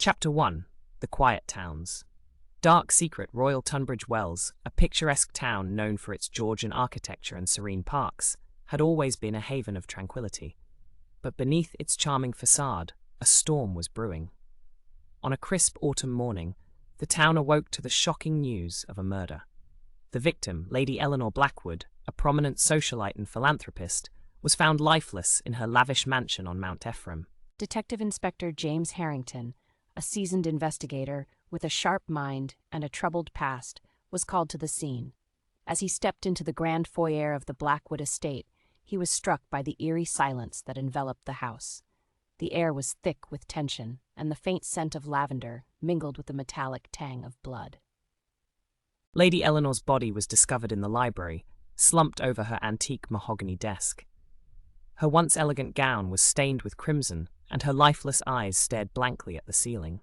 Chapter 1. The Quiet Towns. Dark secret Royal Tunbridge Wells, a picturesque town known for its Georgian architecture and serene parks, had always been a haven of tranquility. But beneath its charming facade, a storm was brewing. On a crisp autumn morning, the town awoke to the shocking news of a murder. The victim, Lady Eleanor Blackwood, a prominent socialite and philanthropist, was found lifeless in her lavish mansion on Mount Ephraim. Detective Inspector James Harrington, a seasoned investigator with a sharp mind and a troubled past, was called to the scene. As he stepped into the grand foyer of the Blackwood estate, he was struck by the eerie silence that enveloped the house. The air was thick with tension, and the faint scent of lavender mingled with the metallic tang of blood. Lady Eleanor's body was discovered in the library, slumped over her antique mahogany desk. Her once elegant gown was stained with crimson, and her lifeless eyes stared blankly at the ceiling.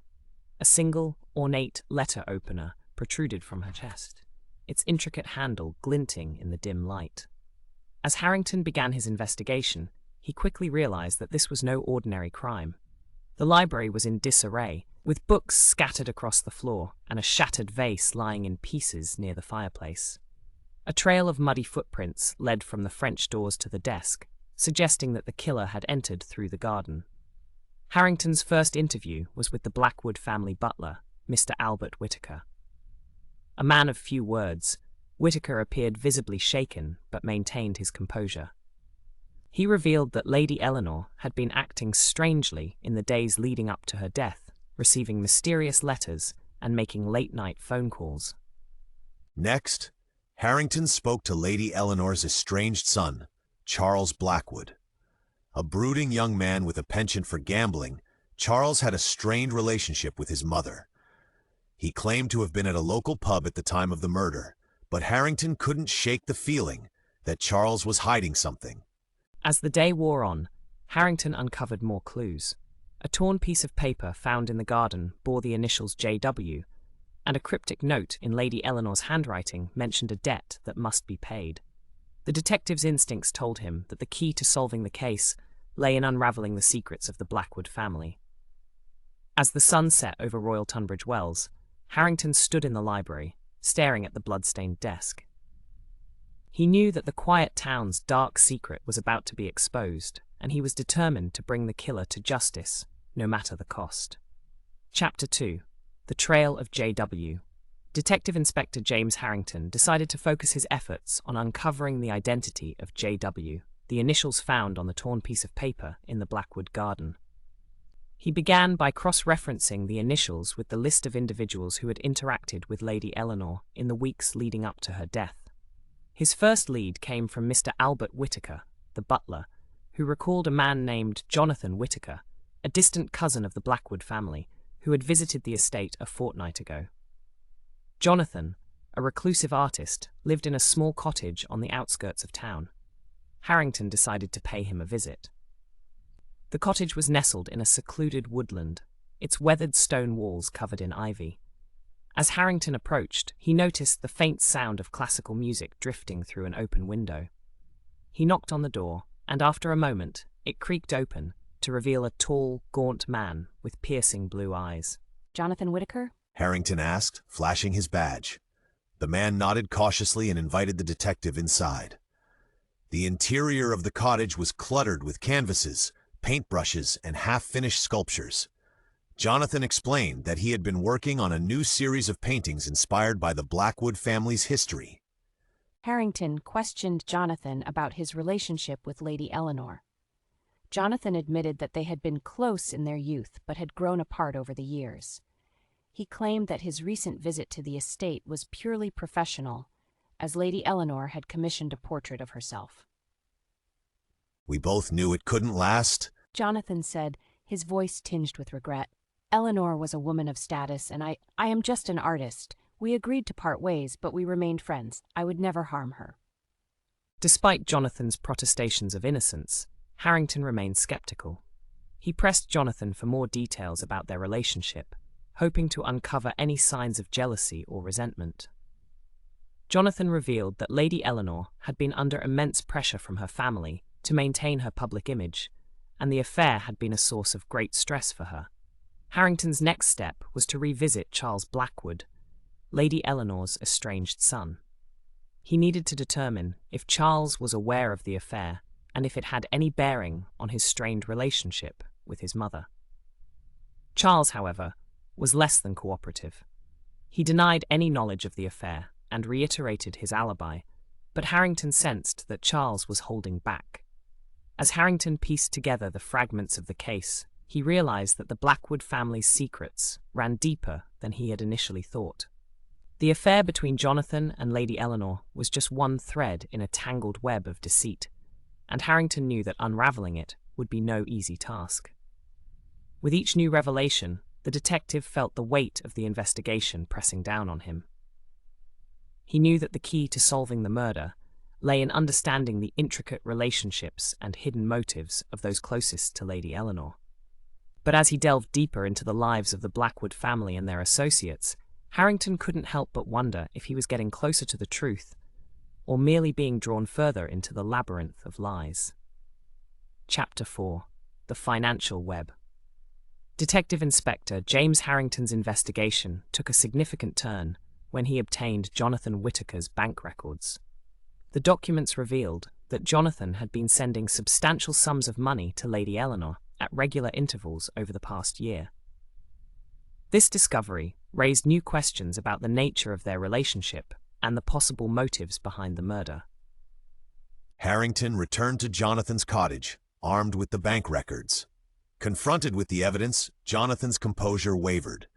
A single, ornate letter opener protruded from her chest, its intricate handle glinting in the dim light. As Harrington began his investigation, he quickly realized that this was no ordinary crime. The library was in disarray, with books scattered across the floor and a shattered vase lying in pieces near the fireplace. A trail of muddy footprints led from the French doors to the desk, suggesting that the killer had entered through the garden. Harrington's first interview was with the Blackwood family butler, Mr. Albert Whittaker. A man of few words, Whittaker appeared visibly shaken but maintained his composure. He revealed that Lady Eleanor had been acting strangely in the days leading up to her death, receiving mysterious letters and making late-night phone calls. Next, Harrington spoke to Lady Eleanor's estranged son, Charles Blackwood. A brooding young man with a penchant for gambling, Charles had a strained relationship with his mother. He claimed to have been at a local pub at the time of the murder, but Harrington couldn't shake the feeling that Charles was hiding something. As the day wore on, Harrington uncovered more clues. A torn piece of paper found in the garden bore the initials J.W., and a cryptic note in Lady Eleanor's handwriting mentioned a debt that must be paid. The detective's instincts told him that the key to solving the case lay in unraveling the secrets of the Blackwood family. As the sun set over Royal Tunbridge Wells, Harrington stood in the library, staring at the blood-stained desk. He knew that the quiet town's dark secret was about to be exposed, and he was determined to bring the killer to justice, no matter the cost. Chapter 2. The Trail of J.W. Detective Inspector James Harrington decided to focus his efforts on uncovering the identity of J.W., the initials found on the torn piece of paper in the Blackwood garden. He began by cross-referencing the initials with the list of individuals who had interacted with Lady Eleanor in the weeks leading up to her death. His first lead came from Mr. Albert Whittaker, the butler, who recalled a man named Jonathan Whittaker, a distant cousin of the Blackwood family, who had visited the estate a fortnight ago. Jonathan, a reclusive artist, lived in a small cottage on the outskirts of town. Harrington decided to pay him a visit. The cottage was nestled in a secluded woodland, its weathered stone walls covered in ivy. As Harrington approached, he noticed the faint sound of classical music drifting through an open window. He knocked on the door, and after a moment, it creaked open to reveal a tall, gaunt man with piercing blue eyes. Jonathan Whittaker? Harrington asked, flashing his badge. The man nodded cautiously and invited the detective inside. The interior of the cottage was cluttered with canvases, paintbrushes, and half-finished sculptures. Jonathan explained that he had been working on a new series of paintings inspired by the Blackwood family's history. Harrington questioned Jonathan about his relationship with Lady Eleanor. Jonathan admitted that they had been close in their youth but had grown apart over the years. He claimed that his recent visit to the estate was purely professional, as Lady Eleanor had commissioned a portrait of herself. We both knew it couldn't last, Jonathan said, his voice tinged with regret. Eleanor was a woman of status, and I am just an artist. We agreed to part ways, but we remained friends. I would never harm her. Despite Jonathan's protestations of innocence, Harrington remained skeptical. He pressed Jonathan for more details about their relationship, hoping to uncover any signs of jealousy or resentment. Jonathan revealed that Lady Eleanor had been under immense pressure from her family to maintain her public image, and the affair had been a source of great stress for her. Harrington's next step was to revisit Charles Blackwood, Lady Eleanor's estranged son. He needed to determine if Charles was aware of the affair and if it had any bearing on his strained relationship with his mother. Charles, however, was less than cooperative. He denied any knowledge of the affair and reiterated his alibi, but Harrington sensed that Charles was holding back. As Harrington pieced together the fragments of the case, he realized that the Blackwood family's secrets ran deeper than he had initially thought. The affair between Jonathan and Lady Eleanor was just one thread in a tangled web of deceit, and Harrington knew that unraveling it would be no easy task. With each new revelation, the detective felt the weight of the investigation pressing down on him. He knew that the key to solving the murder lay in understanding the intricate relationships and hidden motives of those closest to Lady Eleanor. But as he delved deeper into the lives of the Blackwood family and their associates, Harrington couldn't help but wonder if he was getting closer to the truth or merely being drawn further into the labyrinth of lies. Chapter 4: The Financial Web. Detective Inspector James Harrington's investigation took a significant turn when he obtained Jonathan Whittaker's bank records. The documents revealed that Jonathan had been sending substantial sums of money to Lady Eleanor at regular intervals over the past year. This discovery raised new questions about the nature of their relationship and the possible motives behind the murder. Harrington returned to Jonathan's cottage, armed with the bank records. Confronted with the evidence, Jonathan's composure wavered.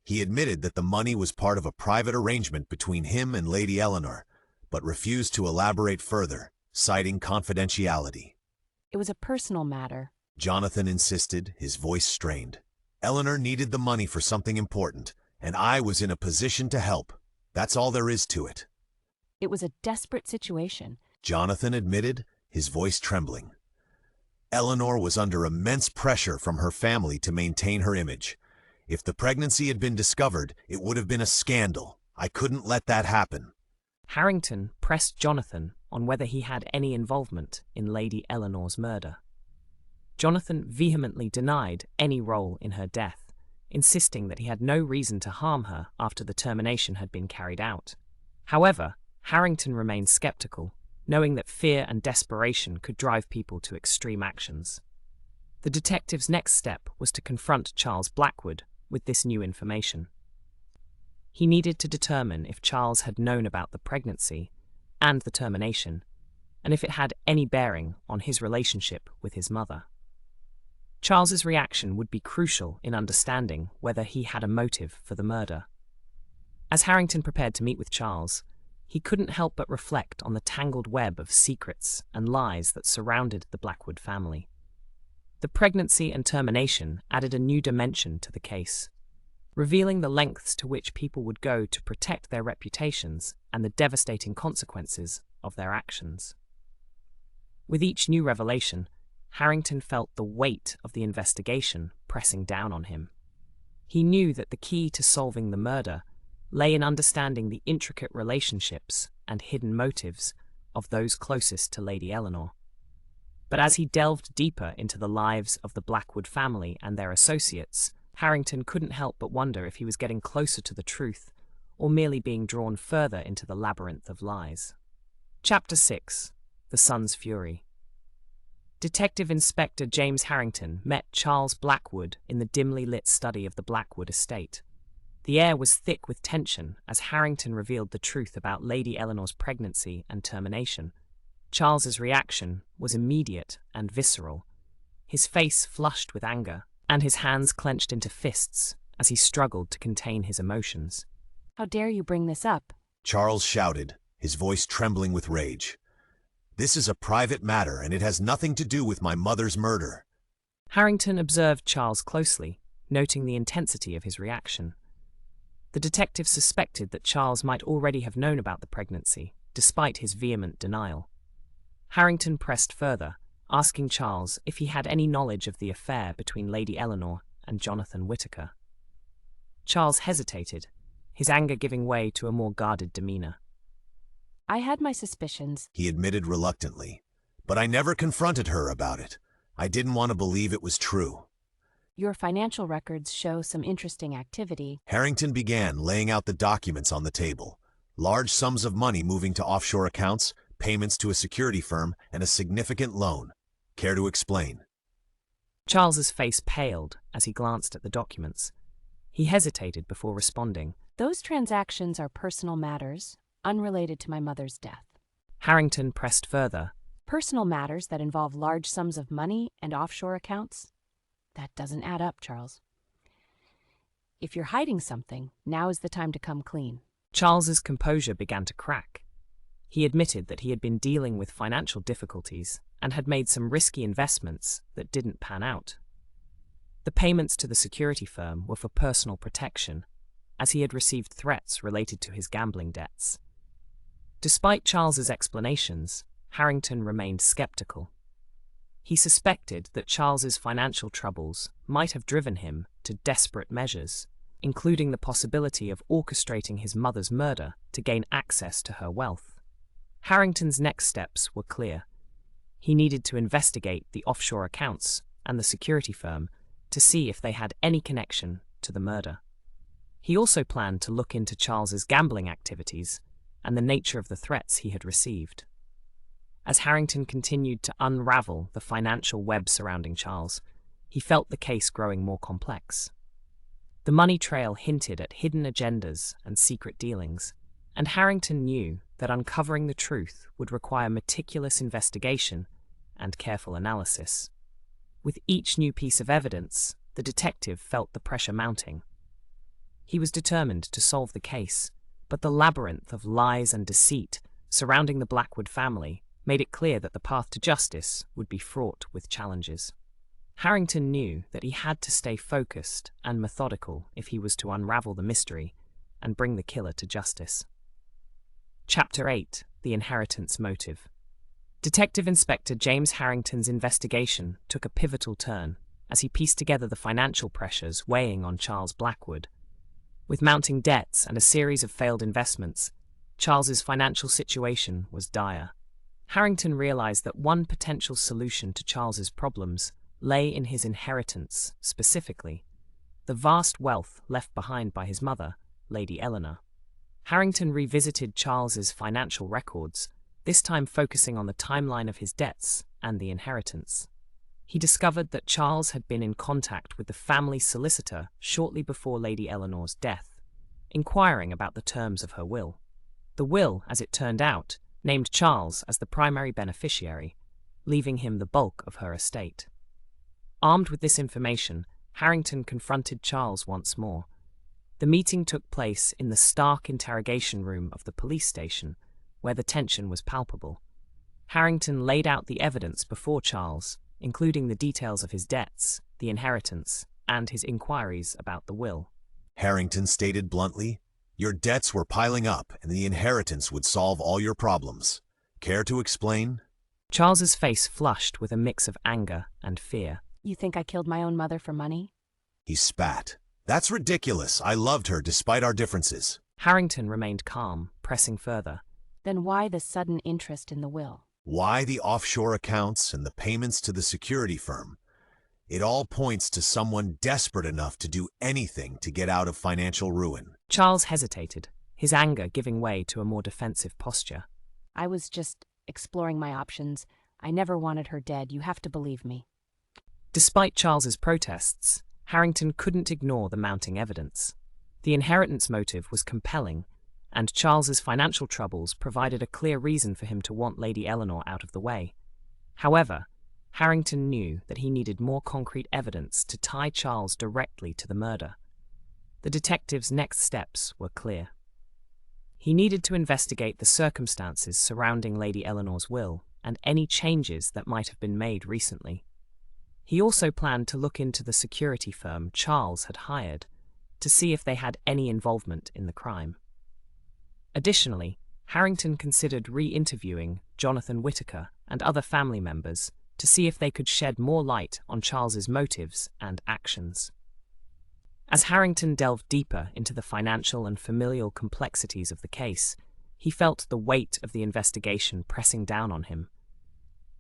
He admitted that the money was part of a private arrangement between him and Lady Eleanor, but refused to elaborate further, citing confidentiality. It was a personal matter. Jonathan insisted, his voice strained. Eleanor needed the money for something important, and I was in a position to help. That's all there is to it. It was a desperate situation. Jonathan admitted, his voice trembling. Eleanor was under immense pressure from her family to maintain her image. If the pregnancy had been discovered, it would have been a scandal. I couldn't let that happen. Harrington pressed Jonathan on whether he had any involvement in Lady Eleanor's murder. Jonathan vehemently denied any role in her death, insisting that he had no reason to harm her after the termination had been carried out. However, Harrington remained skeptical, knowing that fear and desperation could drive people to extreme actions. The detective's next step was to confront Charles Blackwood with this new information. He needed to determine if Charles had known about the pregnancy and the termination, and if it had any bearing on his relationship with his mother. Charles's reaction would be crucial in understanding whether he had a motive for the murder. As Harrington prepared to meet with Charles, he couldn't help but reflect on the tangled web of secrets and lies that surrounded the Blackwood family. The pregnancy and termination added a new dimension to the case, revealing the lengths to which people would go to protect their reputations and the devastating consequences of their actions. With each new revelation, Harrington felt the weight of the investigation pressing down on him. He knew that the key to solving the murder lay in understanding the intricate relationships and hidden motives of those closest to Lady Eleanor. But as he delved deeper into the lives of the Blackwood family and their associates, Harrington couldn't help but wonder if he was getting closer to the truth or merely being drawn further into the labyrinth of lies. Chapter 6: The Sun's Fury. Detective Inspector James Harrington met Charles Blackwood in the dimly lit study of the Blackwood estate. The air was thick with tension as Harrington revealed the truth about Lady Eleanor's pregnancy and termination. Charles's reaction was immediate and visceral, his face flushed with anger, and his hands clenched into fists as he struggled to contain his emotions. How dare you bring this up? Charles shouted, his voice trembling with rage. This is a private matter, and it has nothing to do with my mother's murder. Harrington observed Charles closely, noting the intensity of his reaction. The detective suspected that Charles might already have known about the pregnancy, despite his vehement denial. Harrington pressed further, asking Charles if he had any knowledge of the affair between Lady Eleanor and Jonathan Whittaker. Charles hesitated, his anger giving way to a more guarded demeanor. I had my suspicions, he admitted reluctantly, but I never confronted her about it. I didn't want to believe it was true. Your financial records show some interesting activity. Harrington began laying out the documents on the table. Large sums of money moving to offshore accounts, payments to a security firm, and a significant loan. Care to explain? Charles's face paled as he glanced at the documents. He hesitated before responding. Those transactions are personal matters, unrelated to my mother's death. Harrington pressed further. Personal matters that involve large sums of money and offshore accounts? That doesn't add up, Charles. If you're hiding something, now is the time to come clean. Charles's composure began to crack. He admitted that he had been dealing with financial difficulties and had made some risky investments that didn't pan out. The payments to the security firm were for personal protection, as he had received threats related to his gambling debts. Despite Charles's explanations, Harrington remained skeptical. He suspected that Charles's financial troubles might have driven him to desperate measures, including the possibility of orchestrating his mother's murder to gain access to her wealth. Harrington's next steps were clear. He needed to investigate the offshore accounts and the security firm to see if they had any connection to the murder. He also planned to look into Charles's gambling activities and the nature of the threats he had received. As Harrington continued to unravel the financial web surrounding Charles, he felt the case growing more complex. The money trail hinted at hidden agendas and secret dealings, and Harrington knew that uncovering the truth would require meticulous investigation and careful analysis. With each new piece of evidence, the detective felt the pressure mounting. He was determined to solve the case, but the labyrinth of lies and deceit surrounding the Blackwood family made it clear that the path to justice would be fraught with challenges. Harrington knew that he had to stay focused and methodical if he was to unravel the mystery and bring the killer to justice. Chapter 8: The Inheritance Motive. Detective Inspector James Harrington's investigation took a pivotal turn as he pieced together the financial pressures weighing on Charles Blackwood. With mounting debts and a series of failed investments, Charles's financial situation was dire. Harrington realized that one potential solution to Charles's problems lay in his inheritance, specifically the vast wealth left behind by his mother, Lady Eleanor. Harrington revisited Charles's financial records, this time focusing on the timeline of his debts and the inheritance. He discovered that Charles had been in contact with the family solicitor shortly before Lady Eleanor's death, inquiring about the terms of her will. The will, as it turned out, named Charles as the primary beneficiary, leaving him the bulk of her estate. Armed with this information, Harrington confronted Charles once more. The meeting took place in the stark interrogation room of the police station, where the tension was palpable. Harrington laid out the evidence before Charles, including the details of his debts, the inheritance, and his inquiries about the will. Harrington stated bluntly, "Your debts were piling up, and the inheritance would solve all your problems. Care to explain?" Charles's face flushed with a mix of anger and fear. You think I killed my own mother for money? He spat. "That's ridiculous. I loved her despite our differences." Harrington remained calm, pressing further. Then why the sudden interest in the will? Why the offshore accounts and the payments to the security firm? It all points to someone desperate enough to do anything to get out of financial ruin. Charles hesitated, his anger giving way to a more defensive posture. I was just exploring my options. I never wanted her dead, you have to believe me. Despite Charles's protests, Harrington couldn't ignore the mounting evidence. The inheritance motive was compelling, and Charles's financial troubles provided a clear reason for him to want Lady Eleanor out of the way. However, Harrington knew that he needed more concrete evidence to tie Charles directly to the murder. The detective's next steps were clear. He needed to investigate the circumstances surrounding Lady Eleanor's will and any changes that might have been made recently. He also planned to look into the security firm Charles had hired to see if they had any involvement in the crime. Additionally, Harrington considered re-interviewing Jonathan Whittaker and other family members to see if they could shed more light on Charles's motives and actions. As Harrington delved deeper into the financial and familial complexities of the case, he felt the weight of the investigation pressing down on him.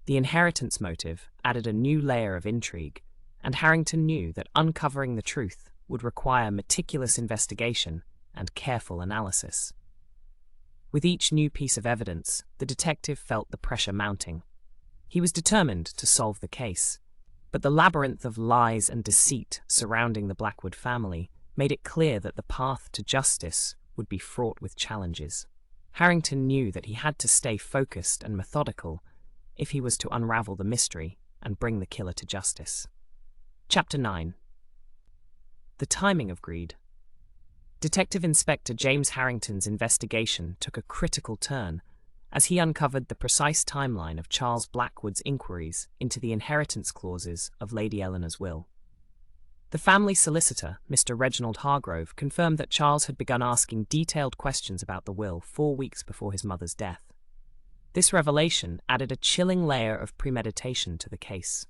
The inheritance motive added a new layer of intrigue, and Harrington knew that uncovering the truth would require meticulous investigation and careful analysis. With each new piece of evidence, the detective felt the pressure mounting. He was determined to solve the case, but the labyrinth of lies and deceit surrounding the Blackwood family made it clear that the path to justice would be fraught with challenges. Harrington knew that he had to stay focused and methodical if he was to unravel the mystery and bring the killer to justice. Chapter 9. The timing of greed. Detective Inspector James Harrington's investigation took a critical turn as he uncovered the precise timeline of Charles Blackwood's inquiries into the inheritance clauses of Lady Eleanor's will. The family solicitor, Mr. Reginald Hargrove, confirmed that Charles had begun asking detailed questions about the will 4 weeks before his mother's death. This revelation added a chilling layer of premeditation to the case.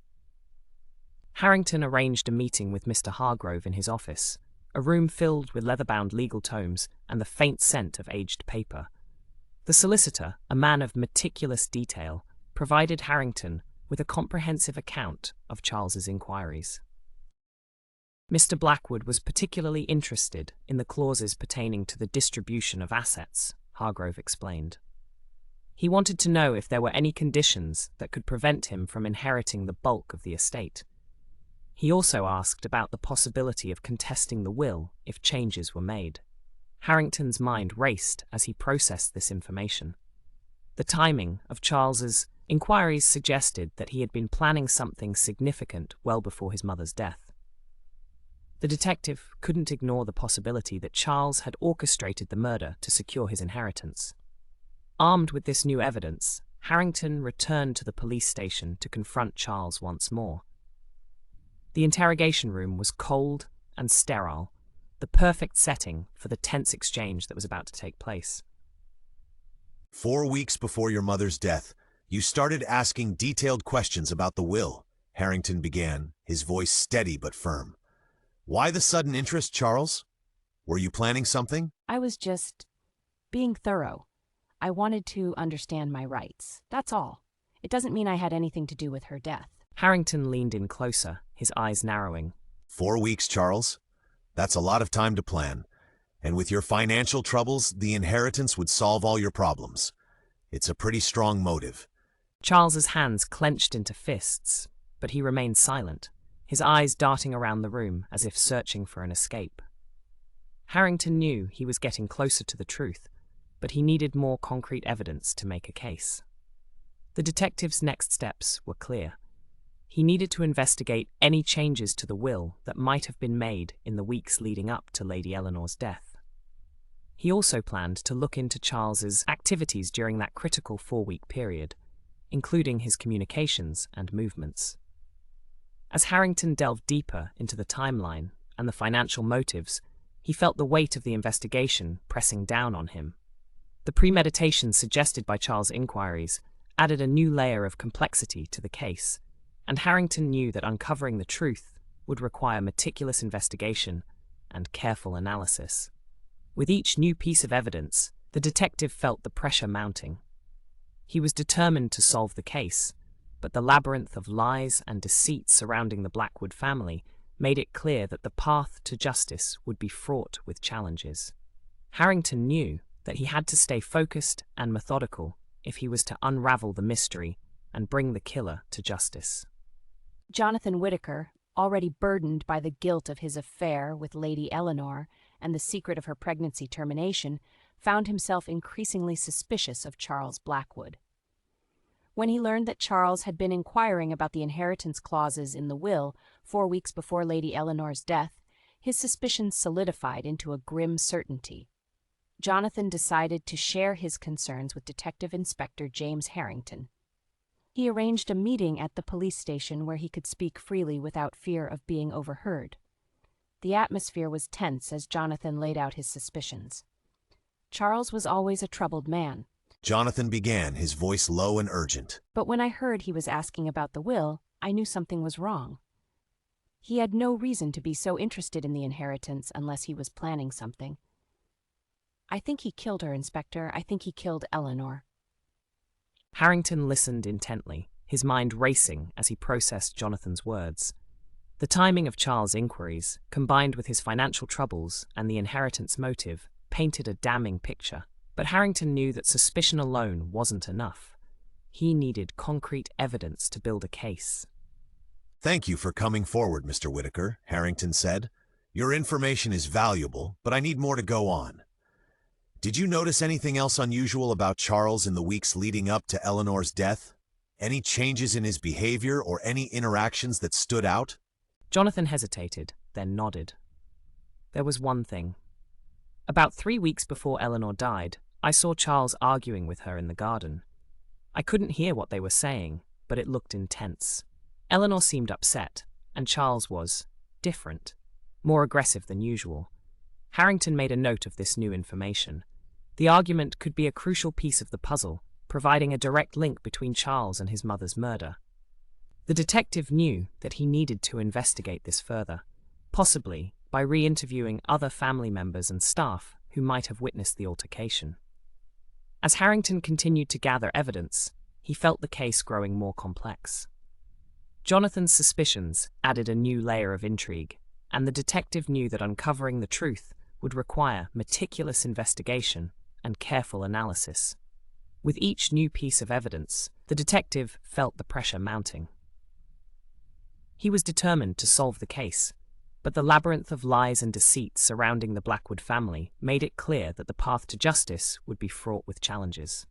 Harrington arranged a meeting with Mr. Hargrove in his office, a room filled with leather-bound legal tomes and the faint scent of aged paper. The solicitor, a man of meticulous detail, provided Harrington with a comprehensive account of Charles's inquiries. Mr. Blackwood was particularly interested in the clauses pertaining to the distribution of assets, Hargrove explained. He wanted to know if there were any conditions that could prevent him from inheriting the bulk of the estate. He also asked about the possibility of contesting the will if changes were made. Harrington's mind raced as he processed this information. The timing of Charles's inquiries suggested that he had been planning something significant well before his mother's death. The detective couldn't ignore the possibility that Charles had orchestrated the murder to secure his inheritance. Armed with this new evidence, Harrington returned to the police station to confront Charles once more. The interrogation room was cold and sterile, the perfect setting for the tense exchange that was about to take place. 4 weeks before your mother's death, you started asking detailed questions about the will, Harrington began, his voice steady but firm. Why the sudden interest, Charles? Were you planning something? I was just being thorough. I wanted to understand my rights. That's all. It doesn't mean I had anything to do with her death. Harrington leaned in closer, his eyes narrowing. 4 weeks, Charles? That's a lot of time to plan. And with your financial troubles, the inheritance would solve all your problems. It's a pretty strong motive. Charles's hands clenched into fists, but he remained silent, his eyes darting around the room as if searching for an escape. Harrington knew he was getting closer to the truth, but he needed more concrete evidence to make a case. The detective's next steps were clear. He needed to investigate any changes to the will that might have been made in the weeks leading up to Lady Eleanor's death. He also planned to look into Charles's activities during that critical 4-week period, including his communications and movements. As Harrington delved deeper into the timeline and the financial motives, he felt the weight of the investigation pressing down on him. The premeditation suggested by Charles' inquiries added a new layer of complexity to the case, and Harrington knew that uncovering the truth would require meticulous investigation and careful analysis. With each new piece of evidence, the detective felt the pressure mounting. He was determined to solve the case, but the labyrinth of lies and deceit surrounding the Blackwood family made it clear that the path to justice would be fraught with challenges. Harrington knew that he had to stay focused and methodical if he was to unravel the mystery and bring the killer to justice. Jonathan Whittaker, already burdened by the guilt of his affair with Lady Eleanor and the secret of her pregnancy termination, found himself increasingly suspicious of Charles Blackwood. When he learned that Charles had been inquiring about the inheritance clauses in the will 4 weeks before Lady Eleanor's death, his suspicions solidified into a grim certainty. Jonathan decided to share his concerns with Detective Inspector James Harrington. He arranged a meeting at the police station where he could speak freely without fear of being overheard. The atmosphere was tense as Jonathan laid out his suspicions. Charles was always a troubled man. Jonathan began, his voice low and urgent. But when I heard he was asking about the will, I knew something was wrong. He had no reason to be so interested in the inheritance unless he was planning something. I think he killed her, Inspector. I think he killed Eleanor. Harrington listened intently, his mind racing as he processed Jonathan's words. The timing of Charles' inquiries, combined with his financial troubles and the inheritance motive, painted a damning picture. But Harrington knew that suspicion alone wasn't enough. He needed concrete evidence to build a case. "Thank you for coming forward, Mr. Whitaker," Harrington said. "Your information is valuable, but I need more to go on. Did you notice anything else unusual about Charles in the weeks leading up to Eleanor's death? Any changes in his behavior or any interactions that stood out?" Jonathan hesitated, then nodded. There was one thing. About 3 weeks before Eleanor died, I saw Charles arguing with her in the garden. I couldn't hear what they were saying, but it looked intense. Eleanor seemed upset, and Charles was different, more aggressive than usual. Harrington made a note of this new information. The argument could be a crucial piece of the puzzle, providing a direct link between Charles and his mother's murder. The detective knew that he needed to investigate this further, possibly by re-interviewing other family members and staff who might have witnessed the altercation. As Harrington continued to gather evidence, he felt the case growing more complex. Jonathan's suspicions added a new layer of intrigue, and the detective knew that uncovering the truth would require meticulous investigation and careful analysis. With each new piece of evidence, the detective felt the pressure mounting. He was determined to solve the case, but the labyrinth of lies and deceit surrounding the Blackwood family made it clear that the path to justice would be fraught with challenges.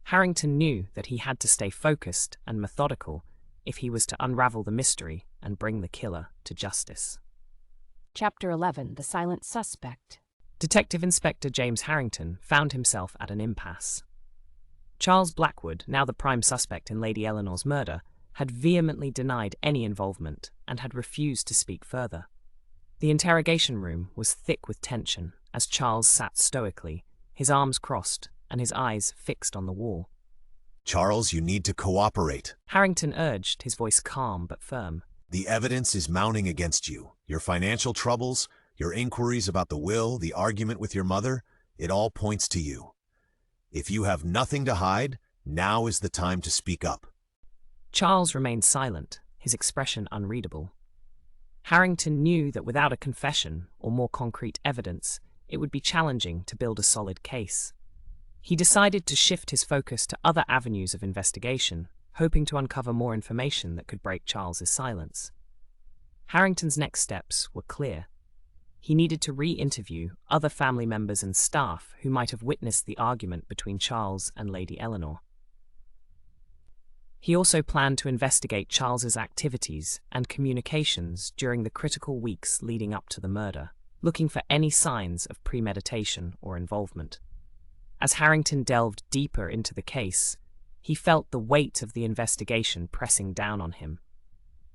Harrington knew that he had to stay focused and methodical if he was to unravel the mystery and bring the killer to justice. Chapter 11. The Silent Suspect. Detective Inspector James Harrington found himself at an impasse. Charles Blackwood, now the prime suspect in Lady Eleanor's murder, had vehemently denied any involvement and had refused to speak further. The interrogation room was thick with tension as Charles sat stoically, his arms crossed and his eyes fixed on the wall. "Charles, you need to cooperate," Harrington urged, his voice calm but firm. "The evidence is mounting against you. Your financial troubles, your inquiries about the will, the argument with your mother, it all points to you. If you have nothing to hide, now is the time to speak up." Charles remained silent, his expression unreadable. Harrington knew that without a confession or more concrete evidence, it would be challenging to build a solid case. He decided to shift his focus to other avenues of investigation, hoping to uncover more information that could break Charles's silence. Harrington's next steps were clear. He needed to re-interview other family members and staff who might have witnessed the argument between Charles and Lady Eleanor. He also planned to investigate Charles's activities and communications during the critical weeks leading up to the murder, looking for any signs of premeditation or involvement. As Harrington delved deeper into the case, he felt the weight of the investigation pressing down on him.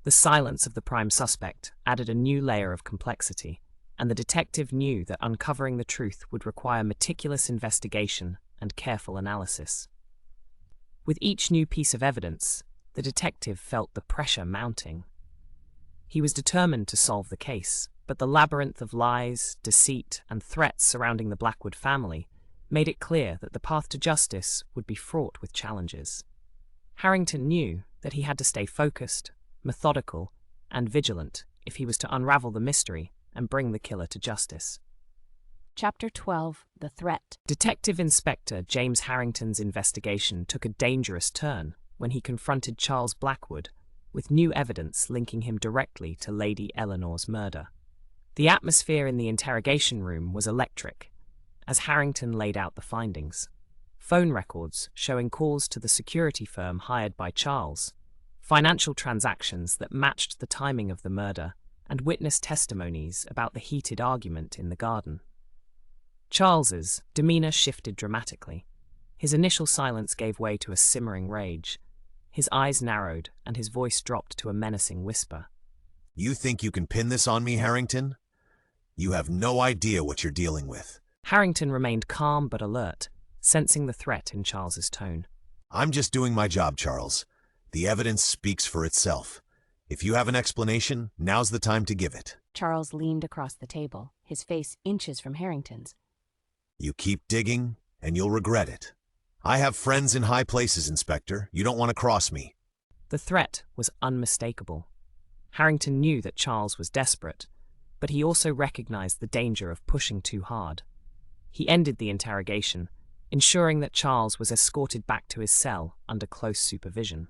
The silence of the prime suspect added a new layer of complexity, and the detective knew that uncovering the truth would require meticulous investigation and careful analysis. With each new piece of evidence, the detective felt the pressure mounting. He was determined to solve the case, but the labyrinth of lies, deceit, and threats surrounding the Blackwood family made it clear that the path to justice would be fraught with challenges. Harrington knew that he had to stay focused, methodical, and vigilant if he was to unravel the mystery and bring the killer to justice. Chapter 12. The Threat. Detective Inspector James Harrington's investigation took a dangerous turn when he confronted Charles Blackwood with new evidence linking him directly to Lady Eleanor's murder. The atmosphere in the interrogation room was electric as Harrington laid out the findings. Phone records showing calls to the security firm hired by Charles, financial transactions that matched the timing of the murder, and witness testimonies about the heated argument in the garden. Charles's demeanor shifted dramatically. His initial silence gave way to a simmering rage. His eyes narrowed, and his voice dropped to a menacing whisper. "You think you can pin this on me, Harrington? You have no idea what you're dealing with." Harrington remained calm but alert, sensing the threat in Charles's tone. "I'm just doing my job, Charles. The evidence speaks for itself. If you have an explanation, now's the time to give it." Charles leaned across the table, his face inches from Harrington's. "You keep digging, and you'll regret it. I have friends in high places, Inspector. You don't want to cross me." The threat was unmistakable. Harrington knew that Charles was desperate, but he also recognized the danger of pushing too hard. He ended the interrogation, ensuring that Charles was escorted back to his cell under close supervision.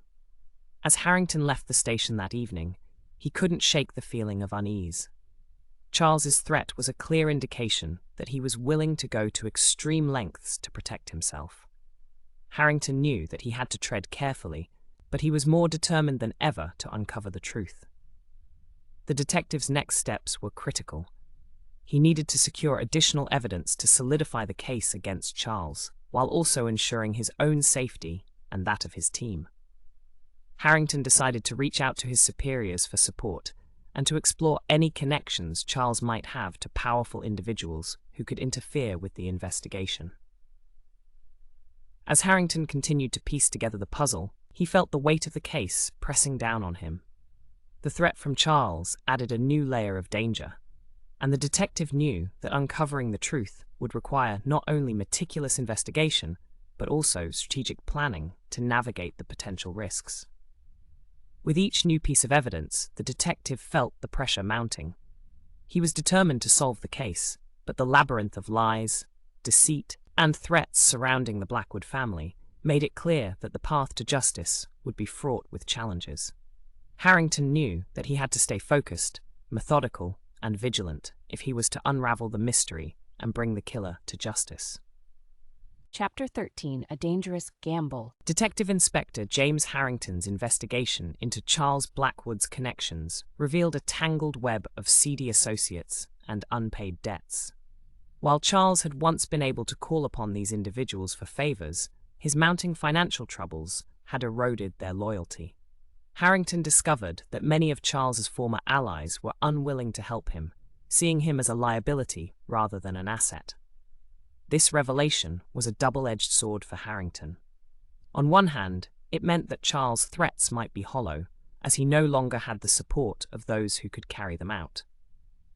As Harrington left the station that evening, he couldn't shake the feeling of unease. Charles's threat was a clear indication that he was willing to go to extreme lengths to protect himself. Harrington knew that he had to tread carefully, but he was more determined than ever to uncover the truth. The detective's next steps were critical. He needed to secure additional evidence to solidify the case against Charles, while also ensuring his own safety and that of his team. Harrington decided to reach out to his superiors for support and to explore any connections Charles might have to powerful individuals who could interfere with the investigation. As Harrington continued to piece together the puzzle, he felt the weight of the case pressing down on him. The threat from Charles added a new layer of danger, and the detective knew that uncovering the truth would require not only meticulous investigation, but also strategic planning to navigate the potential risks. With each new piece of evidence, the detective felt the pressure mounting. He was determined to solve the case, but the labyrinth of lies, deceit, and threats surrounding the Blackwood family made it clear that the path to justice would be fraught with challenges. Harrington knew that he had to stay focused, methodical, and vigilant if he was to unravel the mystery and bring the killer to justice. Chapter 13, A Dangerous Gamble. Detective Inspector James Harrington's investigation into Charles Blackwood's connections revealed a tangled web of seedy associates and unpaid debts. While Charles had once been able to call upon these individuals for favors, his mounting financial troubles had eroded their loyalty. Harrington discovered that many of Charles's former allies were unwilling to help him, seeing him as a liability rather than an asset. This revelation was a double-edged sword for Harrington. On one hand, it meant that Charles' threats might be hollow, as he no longer had the support of those who could carry them out.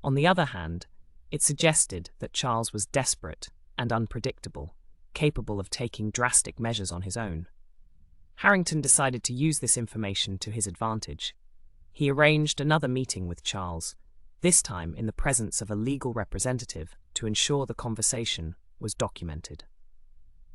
On the other hand, it suggested that Charles was desperate and unpredictable, capable of taking drastic measures on his own. Harrington decided to use this information to his advantage. He arranged another meeting with Charles, this time in the presence of a legal representative, to ensure the conversation was documented.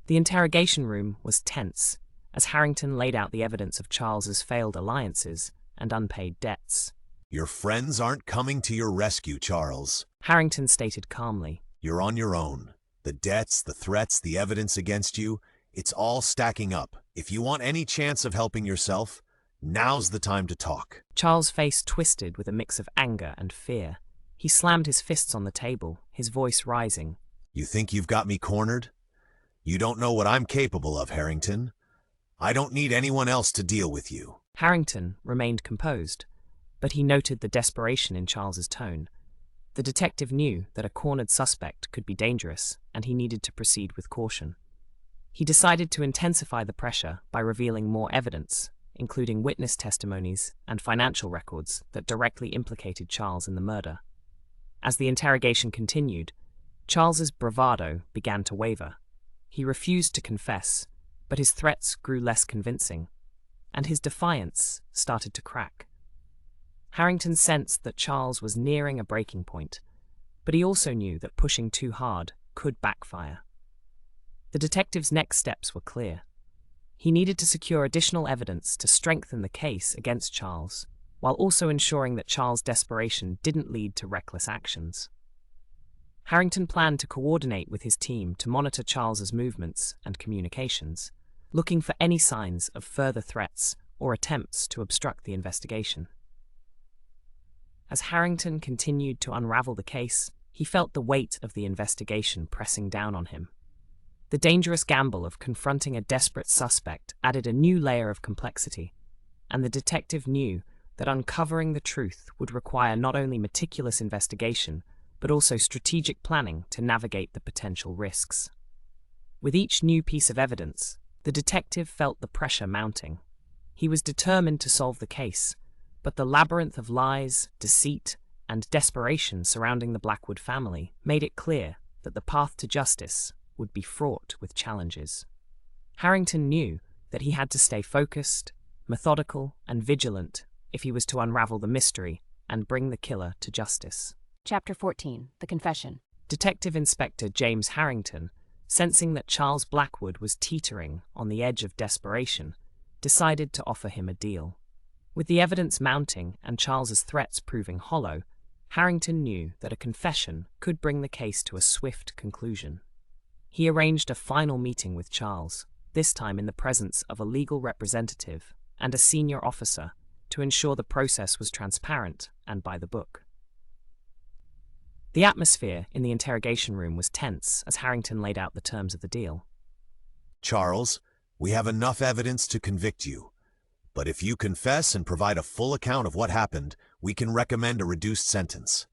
The interrogation room was tense, as Harrington laid out the evidence of Charles's failed alliances and unpaid debts. Your friends aren't coming to your rescue, Charles. Harrington stated calmly. You're on your own. The debts, the threats, the evidence against you, it's all stacking up. If you want any chance of helping yourself, now's the time to talk. Charles' face twisted with a mix of anger and fear. He slammed his fists on the table, his voice rising. You think you've got me cornered? You don't know what I'm capable of, Harrington. I don't need anyone else to deal with you. Harrington remained composed, but he noted the desperation in Charles's tone. The detective knew that a cornered suspect could be dangerous, and he needed to proceed with caution. He decided to intensify the pressure by revealing more evidence, including witness testimonies and financial records that directly implicated Charles in the murder. As the interrogation continued, Charles's bravado began to waver. He refused to confess, but his threats grew less convincing, and his defiance started to crack. Harrington sensed that Charles was nearing a breaking point, but he also knew that pushing too hard could backfire. The detective's next steps were clear. He needed to secure additional evidence to strengthen the case against Charles, while also ensuring that Charles' desperation didn't lead to reckless actions. Harrington planned to coordinate with his team to monitor Charles's movements and communications, looking for any signs of further threats or attempts to obstruct the investigation. As Harrington continued to unravel the case, he felt the weight of the investigation pressing down on him. The dangerous gamble of confronting a desperate suspect added a new layer of complexity, and the detective knew that uncovering the truth would require not only meticulous investigation, but also strategic planning to navigate the potential risks. With each new piece of evidence, the detective felt the pressure mounting. He was determined to solve the case, but the labyrinth of lies, deceit, and desperation surrounding the Blackwood family made it clear that the path to justice would be fraught with challenges. Harrington knew that he had to stay focused, methodical, and vigilant if he was to unravel the mystery and bring the killer to justice. Chapter 14. The Confession. Detective Inspector James Harrington, sensing that Charles Blackwood was teetering on the edge of desperation, decided to offer him a deal. With the evidence mounting and Charles's threats proving hollow, Harrington knew that a confession could bring the case to a swift conclusion. He arranged a final meeting with Charles, this time in the presence of a legal representative and a senior officer, to ensure the process was transparent and by the book. The atmosphere in the interrogation room was tense as Harrington laid out the terms of the deal. Charles, we have enough evidence to convict you. But if you confess and provide a full account of what happened, we can recommend a reduced sentence.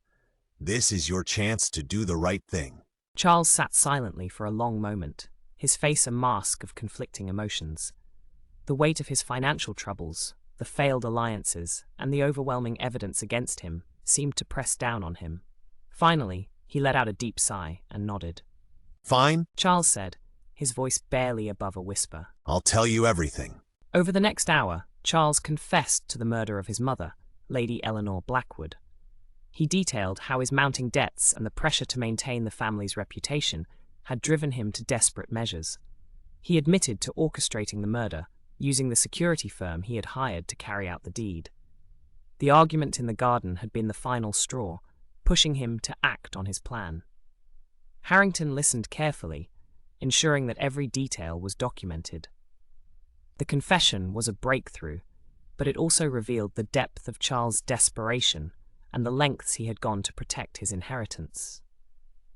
This is your chance to do the right thing. Charles sat silently for a long moment, his face a mask of conflicting emotions. The weight of his financial troubles, the failed alliances, and the overwhelming evidence against him seemed to press down on him. Finally, he let out a deep sigh and nodded. Fine, Charles said, his voice barely above a whisper. I'll tell you everything. Over the next hour, Charles confessed to the murder of his mother, Lady Eleanor Blackwood. He detailed how his mounting debts and the pressure to maintain the family's reputation had driven him to desperate measures. He admitted to orchestrating the murder, using the security firm he had hired to carry out the deed. The argument in the garden had been the final straw, pushing him to act on his plan. Harrington listened carefully, ensuring that every detail was documented. The confession was a breakthrough, but it also revealed the depth of Charles' desperation and the lengths he had gone to protect his inheritance.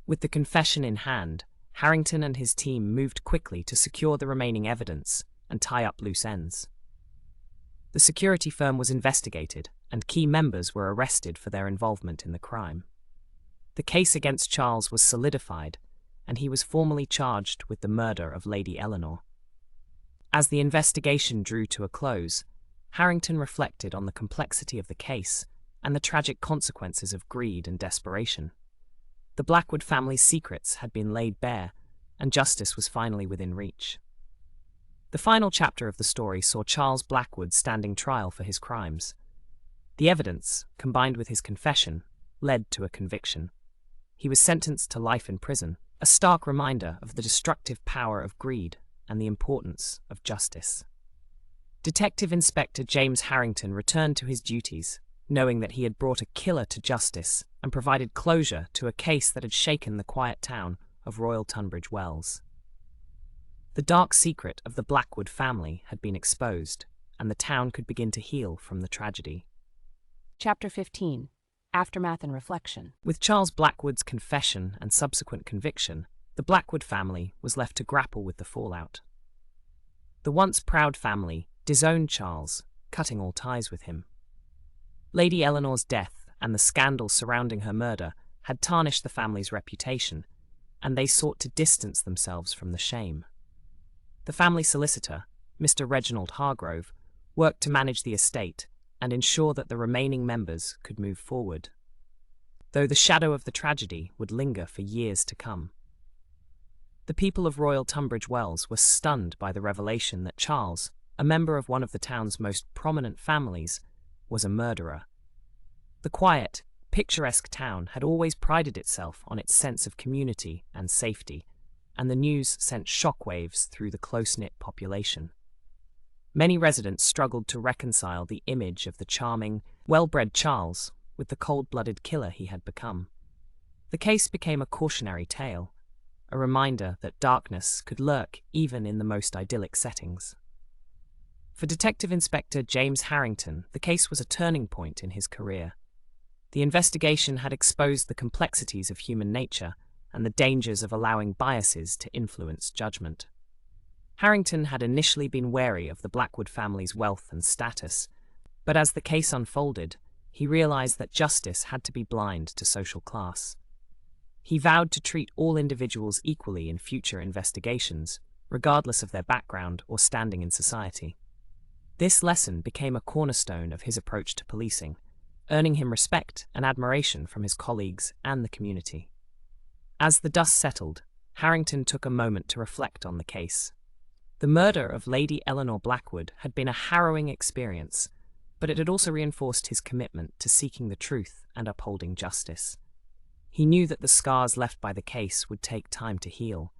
With the confession in hand, Harrington and his team moved quickly to secure the remaining evidence and tie up loose ends. The security firm was investigated, and key members were arrested for their involvement in the crime. The case against Charles was solidified, and he was formally charged with the murder of Lady Eleanor. As the investigation drew to a close, Harrington reflected on the complexity of the case and the tragic consequences of greed and desperation. The Blackwood family's secrets had been laid bare, and justice was finally within reach. The final chapter of the story saw Charles Blackwood standing trial for his crimes. The evidence, combined with his confession, led to a conviction. He was sentenced to life in prison, a stark reminder of the destructive power of greed and the importance of justice. Detective Inspector James Harrington returned to his duties, knowing that he had brought a killer to justice and provided closure to a case that had shaken the quiet town of Royal Tunbridge Wells. The dark secret of the Blackwood family had been exposed, and the town could begin to heal from the tragedy. Chapter 15. Aftermath and Reflection. With Charles Blackwood's confession and subsequent conviction, the Blackwood family was left to grapple with the fallout. The once proud family disowned Charles, cutting all ties with him. Lady Eleanor's death and the scandal surrounding her murder had tarnished the family's reputation, and they sought to distance themselves from the shame. The family solicitor, Mr. Reginald Hargrove, worked to manage the estate and ensure that the remaining members could move forward, though the shadow of the tragedy would linger for years to come. The people of Royal Tunbridge Wells were stunned by the revelation that Charles, a member of one of the town's most prominent families, was a murderer. The quiet, picturesque town had always prided itself on its sense of community and safety, and the news sent shockwaves through the close-knit population. Many residents struggled to reconcile the image of the charming, well-bred Charles with the cold-blooded killer he had become. The case became a cautionary tale, a reminder that darkness could lurk even in the most idyllic settings. For Detective Inspector James Harrington, the case was a turning point in his career. The investigation had exposed the complexities of human nature and the dangers of allowing biases to influence judgment. Harrington had initially been wary of the Blackwood family's wealth and status, but as the case unfolded, he realized that justice had to be blind to social class. He vowed to treat all individuals equally in future investigations, regardless of their background or standing in society. This lesson became a cornerstone of his approach to policing, earning him respect and admiration from his colleagues and the community. As the dust settled, Harrington took a moment to reflect on the case. The murder of Lady Eleanor Blackwood had been a harrowing experience, but it had also reinforced his commitment to seeking the truth and upholding justice. He knew that the scars left by the case would take time to heal,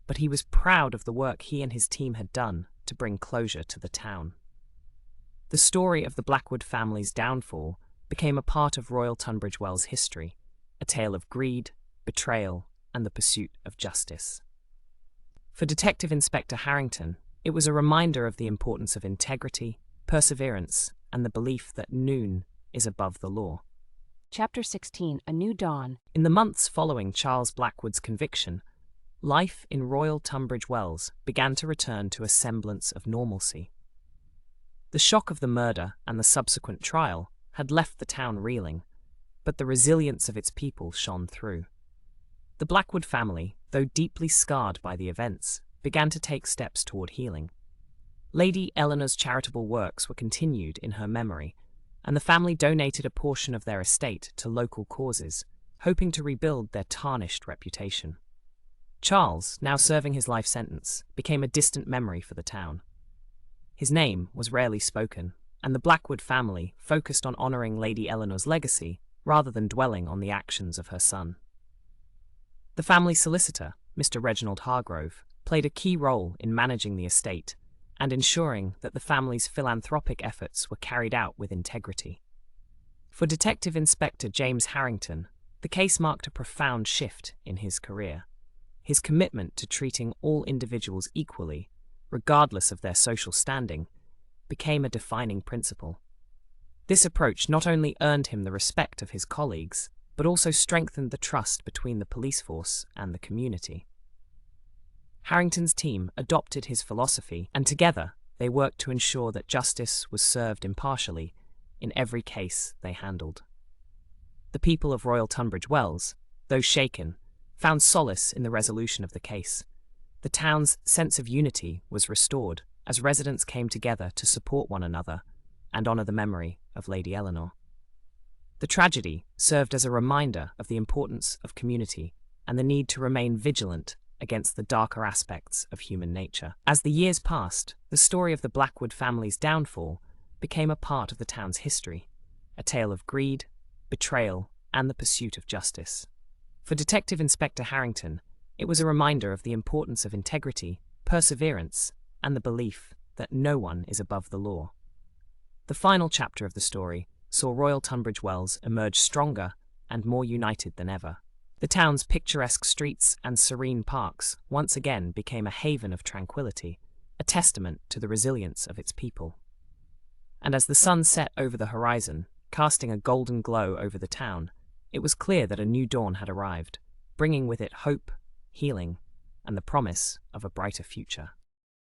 but he was proud of the work he and his team had done to bring closure to the town. The story of the Blackwood family's downfall became a part of Royal Tunbridge Wells history, a tale of greed, betrayal, and the pursuit of justice. For Detective Inspector Harrington, it was a reminder of the importance of integrity, perseverance, and the belief that none is above the law. Chapter 16, A New Dawn. In the months following Charles Blackwood's conviction, life in Royal Tunbridge Wells began to return to a semblance of normalcy. The shock of the murder and the subsequent trial had left the town reeling, but the resilience of its people shone through. The Blackwood family, though deeply scarred by the events, began to take steps toward healing. Lady Eleanor's charitable works were continued in her memory, and the family donated a portion of their estate to local causes, hoping to rebuild their tarnished reputation. Charles, now serving his life sentence, became a distant memory for the town. His name was rarely spoken, and the Blackwood family focused on honoring Lady Eleanor's legacy rather than dwelling on the actions of her son. The family solicitor, Mr. Reginald Hargrove, played a key role in managing the estate and ensuring that the family's philanthropic efforts were carried out with integrity. For Detective Inspector James Harrington, the case marked a profound shift in his career. His commitment to treating all individuals equally, regardless of their social standing, became a defining principle. This approach not only earned him the respect of his colleagues, but also strengthened the trust between the police force and the community. Harrington's team adopted his philosophy, and together they worked to ensure that justice was served impartially in every case they handled. The people of Royal Tunbridge Wells, though shaken, found solace in the resolution of the case. The town's sense of unity was restored as residents came together to support one another and honour the memory of Lady Eleanor. The tragedy served as a reminder of the importance of community and the need to remain vigilant against the darker aspects of human nature. As the years passed, the story of the Blackwood family's downfall became a part of the town's history, a tale of greed, betrayal, and the pursuit of justice. For Detective Inspector Harrington, it was a reminder of the importance of integrity, perseverance, and the belief that no one is above the law. The final chapter of the story saw Royal Tunbridge Wells emerge stronger and more united than ever. The town's picturesque streets and serene parks once again became a haven of tranquility, a testament to the resilience of its people. And as the sun set over the horizon, casting a golden glow over the town, it was clear that a new dawn had arrived, bringing with it hope, healing, and the promise of a brighter future.